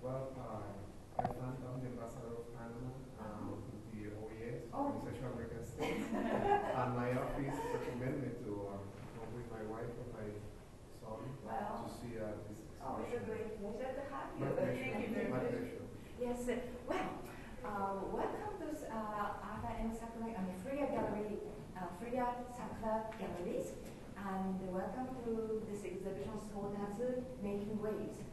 Well, I plan to be the ambassador of Panama to the OES, Organization of American States. And my office recommended me to go with my wife and my son to see this exhibition. Oh, it's a great pleasure to have you. My pleasure. Thank you very My much. pleasure. Yes, welcome to Arthur M. Sakura, Freya Gallery, Freya Sakura Galleries, and welcome to this exhibition, Sotatsu, Making Waves.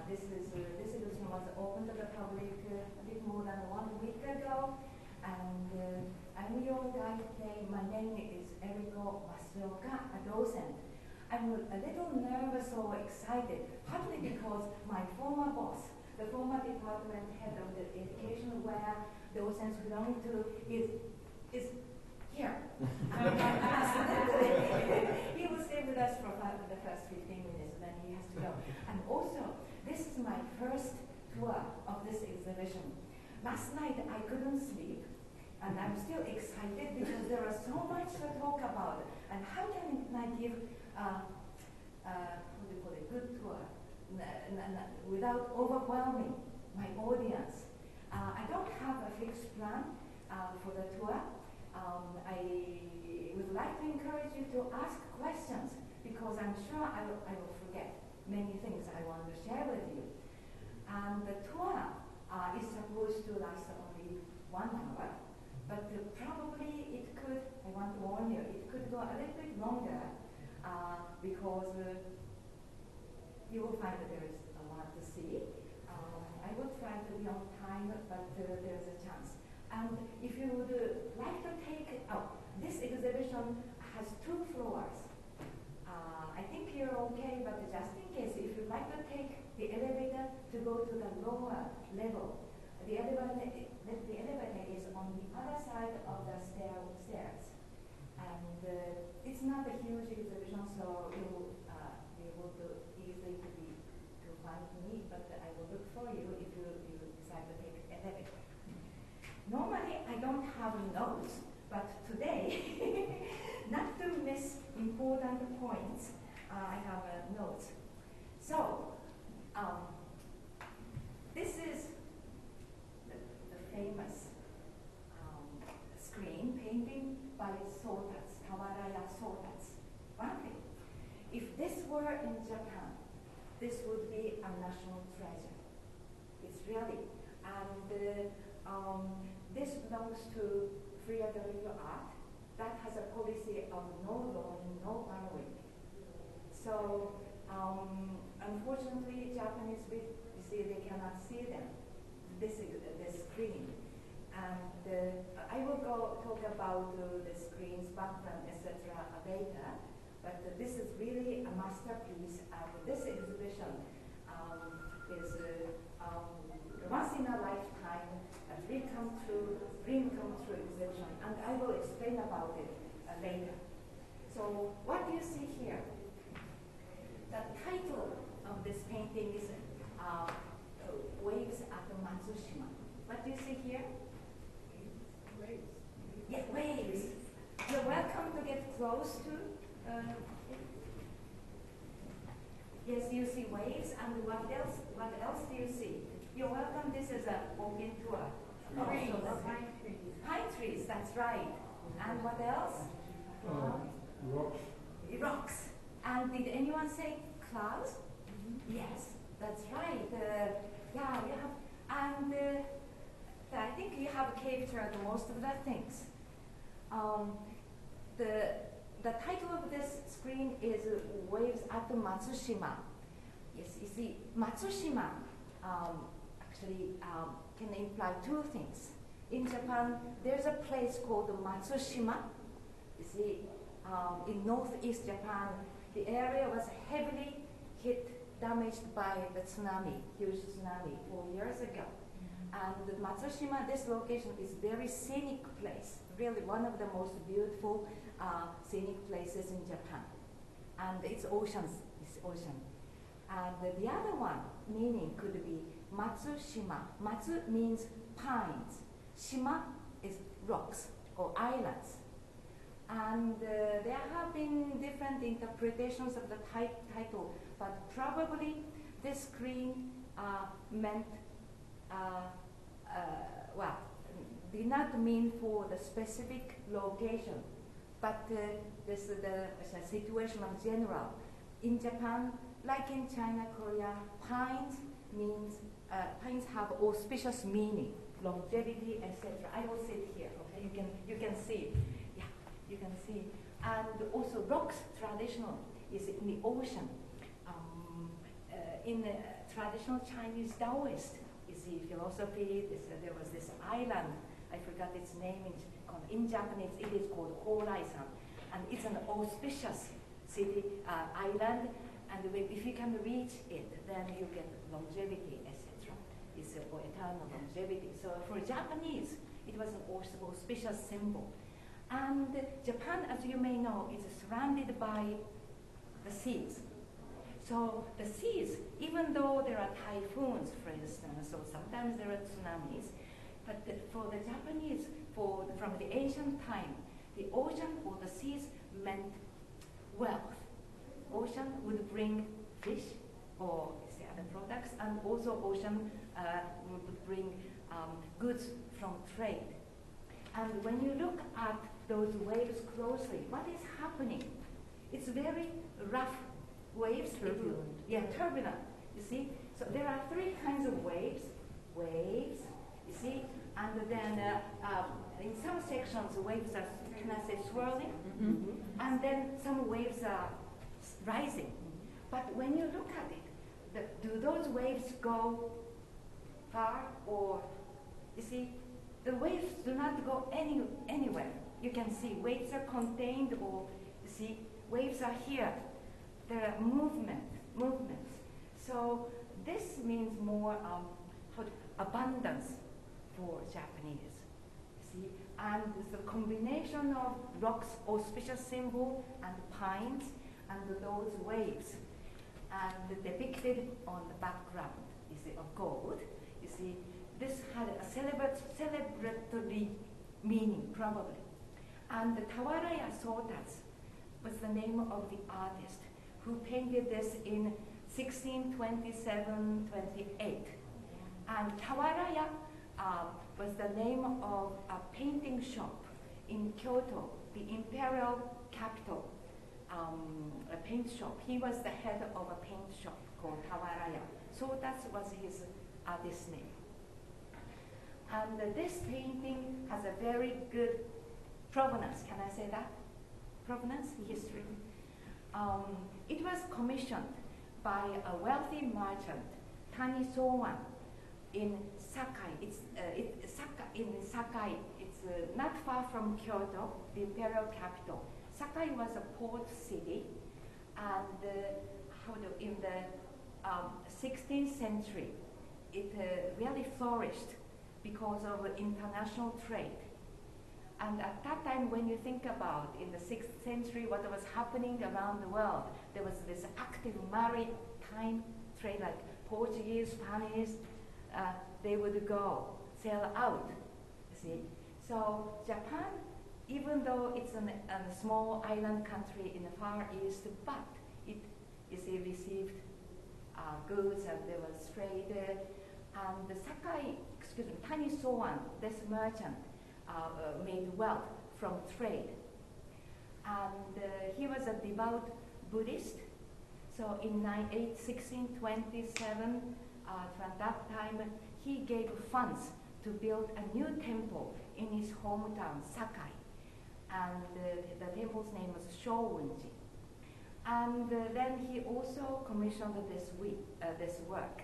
This exhibition was opened to the public a bit more than 1 week ago, and I'm your guide today. My name is Eriko Masuoka, a docent. I'm a little nervous or excited, partly because my former boss, the former department head of the education where docents belong to, is here. He will stay with us for the first 15 minutes, then he has to go. And also, this is my first tour of this exhibition. Last night I couldn't sleep, and I'm still excited because there is so much to talk about. And how can I give what do you call it, good tour without overwhelming my audience? I don't have a fixed plan for the tour. I would like to encourage you to ask questions because I'm sure I will forget many things I want to share with you. And the tour is supposed to last only 1 hour, but probably it could, I want to warn you, it could go a little bit longer because you will find that there is a lot to see. I will try to be on time, but there's a chance. And if you would like to take, this exhibition has 2 floors. I think you're okay, but just in case, if you'd like to take the elevator to go to the lower level, the elevator is on the other side of the stairs. And it's not a huge exhibition, so you will be able to easily to find me, but I will look for you if you decide to take the elevator. Normally, I don't have notes, but today, not to miss important points, I have notes. So, this is the famous screen painting by Sotatsu, Kawaraya Sotatsu. One thing, if this were in Japan, this would be a national treasure. It's really, and this belongs to Free Gallery Art that has a policy of no loaning, no borrowing. So, unfortunately, Japanese people, you see, they cannot see them. This is the screen. And I will talk about the screen's background, etc. later. But this is really a masterpiece. This exhibition is once in a lifetime, a dream come true exhibition. And I will explain about it later. So what do you see here? The title of this painting is Waves at Matsushima. What do you see here? Waves. Yeah, waves. You're welcome to get close to. Yes, you see waves, and what else? What else do you see? You're welcome. This is a walking tour. Trees. Pine trees. Pine trees. That's right. And what else? Rocks. Rocks. And did anyone say clouds? Mm-hmm. Yes, that's right. Yeah, you have, and I think you have captured most of the things. The title of this screen is Waves at Matsushima. Yes, you see, Matsushima actually can imply 2 things. In Japan, there's a place called Matsushima. You see, in northeast Japan, the area was heavily damaged by the tsunami, huge tsunami 4 years ago. And Matsushima, this location is very scenic place, really one of the most beautiful scenic places in Japan. And it's ocean. And the other one meaning could be Matsushima. Matsu means pines. Shima is rocks or islands. And there have been different interpretations of the title, but probably this screen meant, well, did not mean for the specific location, but this the situation of general. In Japan, like in China, Korea, pines means pines have auspicious meaning, longevity, etc. I will sit here. Okay, you can see, yeah, you can see, and also rocks traditional is in the ocean. In the traditional Chinese Taoist, you see philosophy. There was this island. I forgot its name. In Japanese, it is called Horaisan, and it's an auspicious city island. And if you can reach it, then you get longevity, etc. It's or eternal longevity. So for Japanese, it was an auspicious symbol. And Japan, as you may know, is surrounded by the seas. So the seas, even though there are typhoons, for instance, or sometimes there are tsunamis, but for the Japanese, from the ancient time, the ocean or the seas meant wealth. Ocean would bring fish or other products, and also ocean would bring goods from trade. And when you look at those waves closely, what is happening? It's very rough waves. Turbulent. Turbulent. You see? So there are three kinds of waves. Waves, you see? And then in some sections, the waves are, can I say, swirling? Mm-hmm. And then some waves are rising. But when you look at it, do those waves go far, or, you see, the waves do not go anywhere. You can see waves are contained, or, you see, waves are here. There are movements. So this means more abundance for Japanese. See, and the combination of rocks, auspicious symbol, and pines, and those waves, and depicted on the background, you see, of gold. You see, this had a celebratory meaning, probably. And the Tawaraya Sotatsu was the name of the artist who painted this in 1627-28. And Tawaraya was the name of a painting shop in Kyoto, the imperial capital, a paint shop. He was the head of a paint shop called Tawaraya. Sotatsu was his artist name. And this painting has a very good provenance. Can I say that? Provenance, history. It was commissioned by a wealthy merchant, Tani Sowan, in Sakai. It's in Sakai. It's not far from Kyoto, the imperial capital. Sakai was a port city, and in the 16th century, it really flourished because of international trade. And at that time, when you think about in the 6th century what was happening around the world, there was this active maritime trade, like Portuguese, Spanish, they would go, sail out, you see. So Japan, even though it's a small island country in the Far East, but it, you see, received goods, and there was trade. And the Tani Sowan, this merchant, made wealth from trade. And he was a devout Buddhist. So in 1627, from that time, he gave funds to build a new temple in his hometown, Sakai. And the temple's name was Shōunji. And then he also commissioned this work.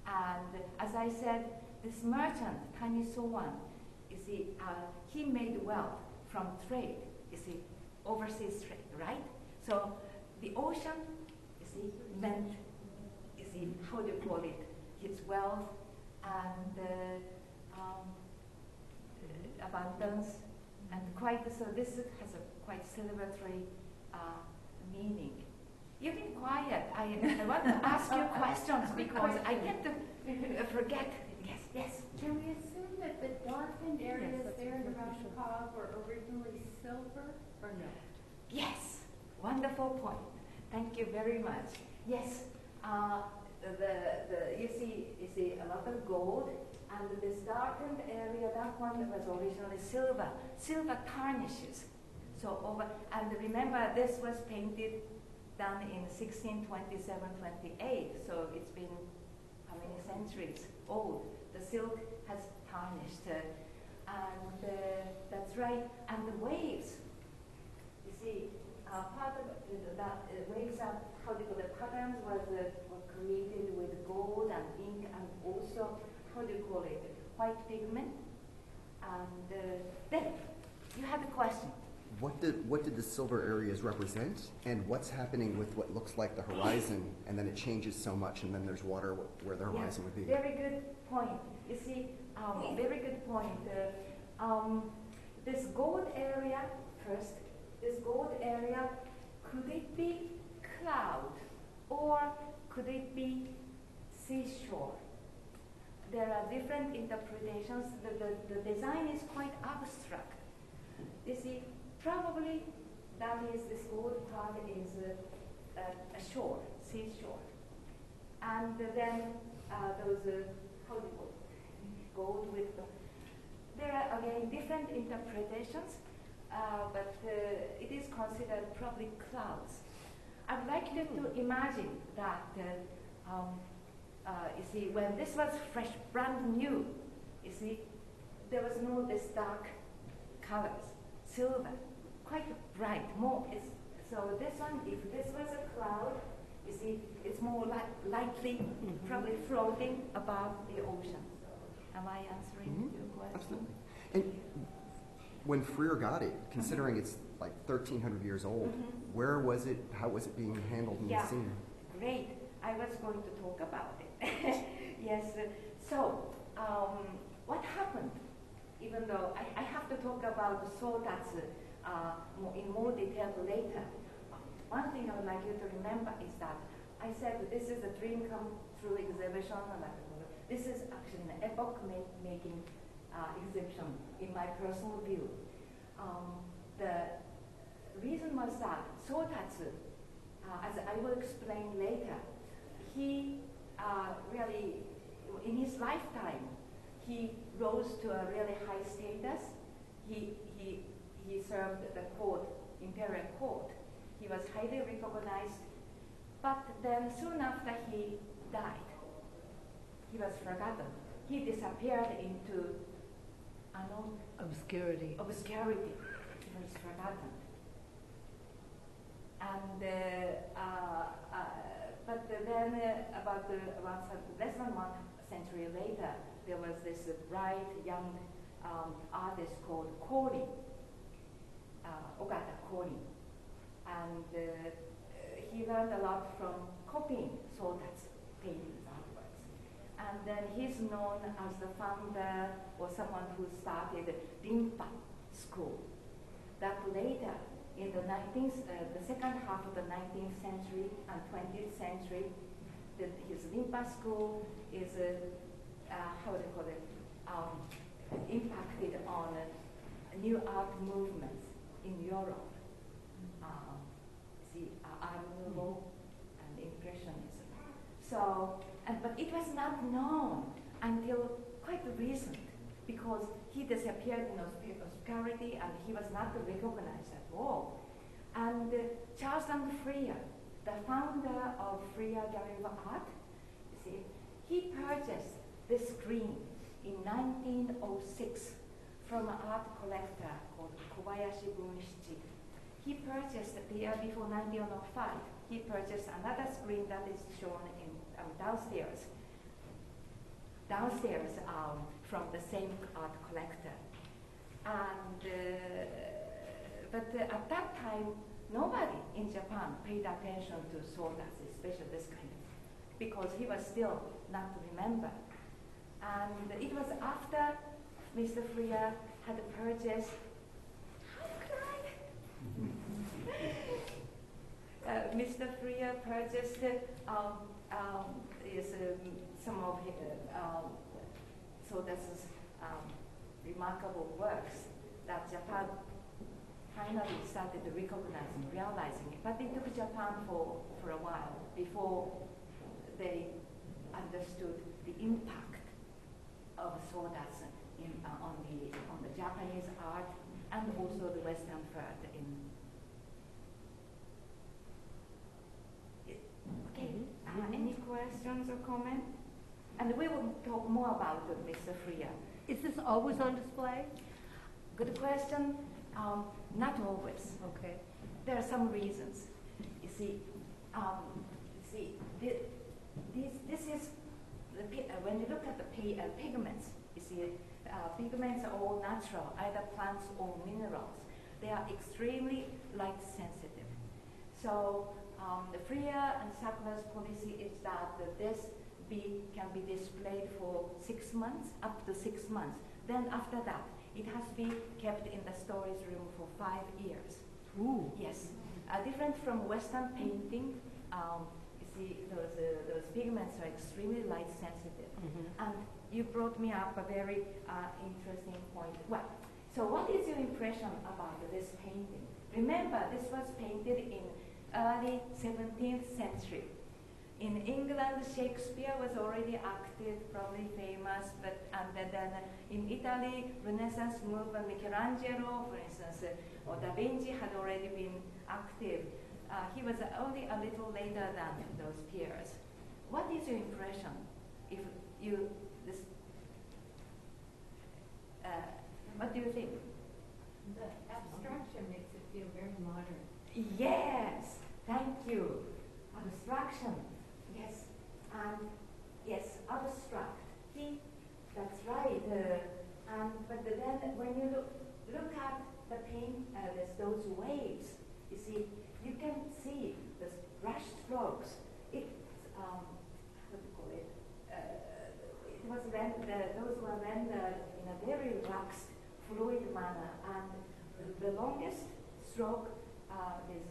And as I said, this merchant, Tani Sowan, you see, he made wealth from trade, you see, overseas trade, right? So the ocean, you see, meant, you see, how do you call it, his wealth and abundance, and quite, so this has a quite celebratory meaning. You've been quiet. I want to ask you questions because I tend to forget. Yes. Can we assume that the darkened areas there in Rajakav were originally silver, or no? Yes, wonderful point. Thank you very much. Yes, you see a lot of gold, and this darkened area, that one was originally silver. Silver tarnishes. So over, and remember, this was painted done in 1627-28, so it's been how many centuries old. The silk has tarnished, and that's right. And the waves, you see, part of that waves are, how do you call it, patterns were created with gold and ink, and also, how do you call it, white pigment. And then, you had a question. What did the silver areas represent, and what's happening with what looks like the horizon, and then it changes so much, and then there's water where the horizon would be? Very good point. You see, very good point. This gold area, first, this gold area, could it be cloud, or could it be seashore? There are different interpretations. The design is quite abstract. You see, probably that is, this gold part is a shore, seashore. And then those, how do you call it, gold with the, there are again different interpretations, but it is considered probably clouds. I'd like you to imagine that, you see, when this was fresh, brand new, you see, there was no this dark colors, silver, quite bright, more. So this one, if this was a cloud, you see, it's more lightly, probably floating above the ocean. Am I answering your question? Absolutely. And when Freer got it, considering it's like 1,300 years old, where was it? How was it being handled and seen? Great. I was going to talk about it. Yes. So, what happened? Even though I have to talk about the Sotatsu in more detail later. One thing I would like you to remember is that I said that this is a dream come true exhibition. This is actually an epoch-making exhibition in my personal view. The reason was that Sotatsu, as I will explain later, he really, in his lifetime, he rose to a really high status. He served the court, imperial court. He was highly recognized, but then soon after he died, he was forgotten. He disappeared into obscurity. He was forgotten. And but then about less than 1 century later, there was this bright young artist called Kori, Ogata Kori, and he learned a lot from copying Sotatsu paintings afterwards. And then he's known as the founder or someone who started Rinpa school. That later, in the the second half of the 19th century and 20th century, his Rinpa school is how do you call it? Impacted on new art movements in Europe. Art Nouveau and Impressionism. So, but it was not known until quite recent, because he disappeared in obscurity and he was not recognized at all. And Charles Freer, the founder of Freer Gallery of Art, you see, he purchased this screen in 1906 from an art collector called Kobayashi Bunshichi. He purchased the year before 1905. He purchased another screen that is shown in downstairs. From the same art collector. And but at that time, nobody in Japan paid attention to Sotatsu, especially this kind of, because he was still not remembered. And it was after Mr. Freer had purchased. Mr. Freer purchased some of his, Sotatsu's remarkable works that Japan finally started recognizing, realizing it. But it took Japan for a while before they understood the impact of Sotatsu on the Japanese art and also the Western art in. Okay. Any questions or comments? And we will talk more about Mr. Freya. Is this always on display? Good question. Not always. Okay. There are some reasons. You see, this is when you look at the pigments. You see, pigments are all natural, either plants or minerals. They are extremely light sensitive. So the Freya and Sakura's policy is that this can be displayed for 6 months, up to 6 months. Then after that, it has to be kept in the storage room for 5 years. Ooh. Yes, different from Western painting. You see, those pigments are extremely light sensitive. And you brought me up a very interesting point. Well, so what is your impression about this painting? Remember, this was painted in early 17th century. In England, Shakespeare was already active, probably famous, and then in Italy, Renaissance movement, Michelangelo, for instance, or Da Vinci had already been active. He was only a little later than those peers. What is your impression? What do you think? The abstraction makes it feel very modern. Yes, thank you. Abstraction, yes, and yes, abstract. That's right. But then when you look at the paint, those waves, you see, you can see the brush strokes. It's what do you call it? It was those were rendered in a very relaxed, fluid manner, and the longest stroke is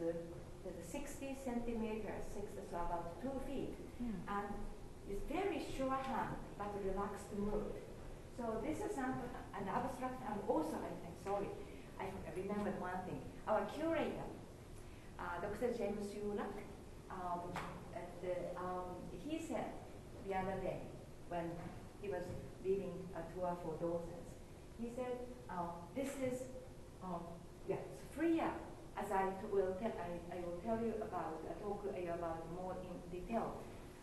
60 centimeters, so about 2 feet, and it's very sure hand but relaxed mood. So this is an abstract, and also I remembered one thing. Our curator, Dr. James Ulak, he said the other day when he was leading a tour for Docent, he said, this is Freya, as I will tell you about, talk about more in detail.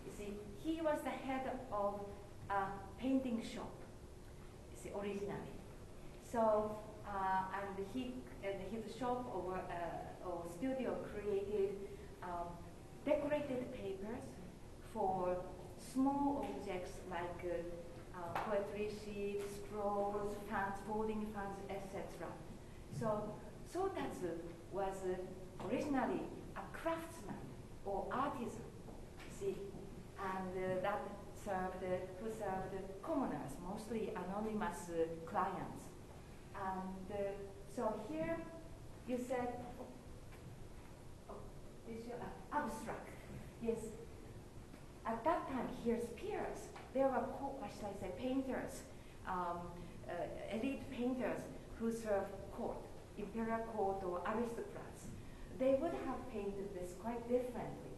You see, he was the head of a painting shop, you see, originally. So, and his shop or studio created decorated papers for small objects like poetry sheets, scrolls, fans, folding fans, etc. So Sotatsu was originally a craftsman or artisan, you see, and that served commoners, mostly anonymous clients. And so here you said, abstract. Yes. At that time, here's peers. There were, painters, elite painters who served court, imperial court or aristocrats. They would have painted this quite differently.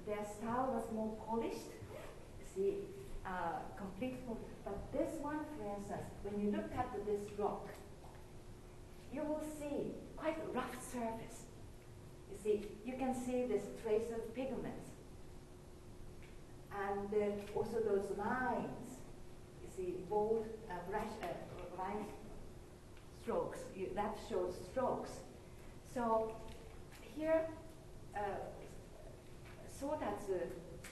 Their style was more polished, see, complete. But this one, for instance, when you look at this rock, you will see quite a rough surface. You see, you can see this trace of pigments. And also those lines, you see, bold line strokes, that shows strokes. So here, Sotatsu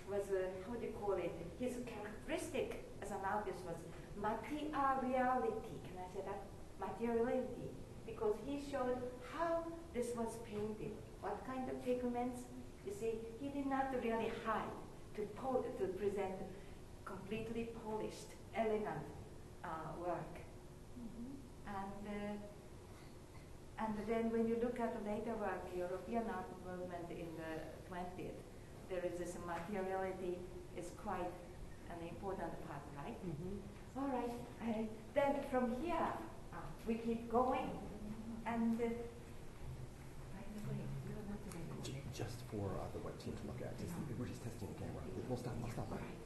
was, how do you call it, his characteristic as an artist was materiality. Can I say that? Materiality. Because he showed how this was painted, what kind of pigments. You see, he did not really hide to present completely polished, elegant work. And then when you look at the later work, European art movement in the 20th, there is this materiality is quite an important part, right? All right. Then from here, we keep going. And by the way, you're not ready. Just for the web team to look at. We're just testing the camera. We'll stop. All right.